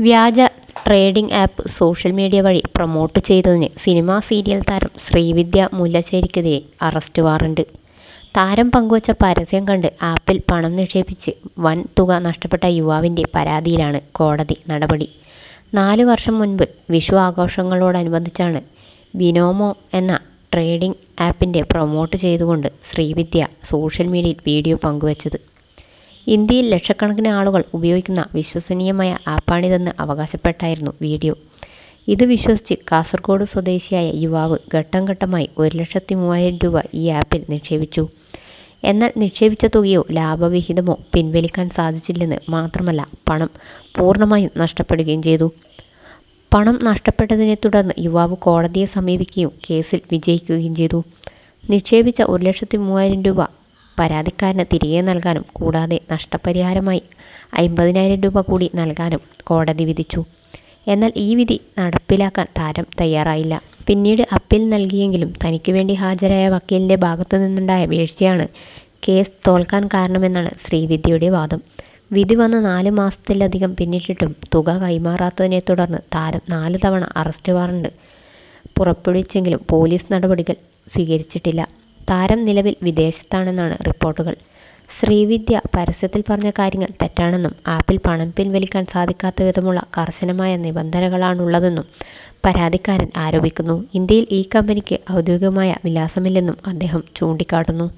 വ്യാജ trading app social media വഴി promote ചെയ്തതിന് സിനിമാ സീരിയൽ താരം ശ്രീവിദ്യ മുല്ലശ്ശേരിക്കെതിരെ അറസ്റ്റ് വാറണ്ട്. താരം പങ്കുവച്ച പരസ്യം കണ്ട് ആപ്പിൽ പണം നിക്ഷേപിച്ച് വൻ തുക നഷ്ടപ്പെട്ട യുവാവിൻ്റെ പരാതിയിലാണ് കോടതി നടപടി. 4 വർഷം മുൻപ് വിഷു ആഘോഷങ്ങളോടനുബന്ധിച്ചാണ് ബിനോമോ എന്ന ട്രേഡിംഗ് ആപ്പിൻ്റെ പ്രൊമോട്ട് ചെയ്തുകൊണ്ട് ശ്രീവിദ്യ സോഷ്യൽ മീഡിയയിൽ വീഡിയോ പങ്കുവച്ചത്. ഇന്ത്യയിൽ ലക്ഷക്കണക്കിന് ആളുകൾ ഉപയോഗിക്കുന്ന വിശ്വസനീയമായ ആപ്പാണിതെന്ന് അവകാശപ്പെട്ടായിരുന്നു വീഡിയോ. ഇത് വിശ്വസിച്ച് കാസർഗോഡ് സ്വദേശിയായ യുവാവ് ഘട്ടം ഘട്ടമായി 1,03,000 രൂപ ഈ ആപ്പിൽ നിക്ഷേപിച്ചു. എന്നാൽ നിക്ഷേപിച്ച തുകയോ ലാഭവിഹിതമോ പിൻവലിക്കാൻ സാധിച്ചില്ലെന്ന് മാത്രമല്ല, പണം പൂർണ്ണമായും നഷ്ടപ്പെടുകയും ചെയ്തു. പണം നഷ്ടപ്പെട്ടതിനെ തുടർന്ന് യുവാവ് കോടതിയെ സമീപിക്കുകയും കേസിൽ വിജയിക്കുകയും ചെയ്തു. നിക്ഷേപിച്ച 1,03,000 രൂപ പരാതിക്കാരന് തിരികെ നൽകാനും കൂടാതെ നഷ്ടപരിഹാരമായി 50,000 രൂപ കൂടി നൽകാനും കോടതി വിധിച്ചു. എന്നാൽ ഈ വിധി നടപ്പിലാക്കാൻ താരം തയ്യാറായില്ല. പിന്നീട് അപ്പീൽ നൽകിയെങ്കിലും തനിക്ക് വേണ്ടി ഹാജരായ വക്കീലിൻ്റെ ഭാഗത്തു നിന്നുണ്ടായ വീഴ്ചയാണ് കേസ് തോൽക്കാൻ കാരണമെന്നാണ് ശ്രീവിദ്യയുടെ വാദം. വിധി വന്ന് 4 മാസത്തിലധികം പിന്നിട്ടിട്ടും തുക കൈമാറാത്തതിനെ തുടർന്ന് താരം 4 തവണ അറസ്റ്റ് വാറണ്ട് പുറപ്പെടുവിച്ചെങ്കിലും പോലീസ് നടപടികൾ സ്വീകരിച്ചിട്ടില്ല. താരം നിലവിൽ വിദേശത്താണെന്നാണ് റിപ്പോർട്ടുകൾ. ശ്രീവിദ്യ പരസ്യത്തിൽ പറഞ്ഞ കാര്യങ്ങൾ തെറ്റാണെന്നും ആപ്പിൽ പണം പിൻവലിക്കാൻ സാധിക്കാത്ത വിധമുള്ള കർശനമായ നിബന്ധനകളാണുള്ളതെന്നും പരാതിക്കാരൻ ആരോപിക്കുന്നു. ഇന്ത്യയിൽ ഈ കമ്പനിക്ക് ഔദ്യോഗികമായ വിലാസമില്ലെന്നും അദ്ദേഹം ചൂണ്ടിക്കാട്ടുന്നു.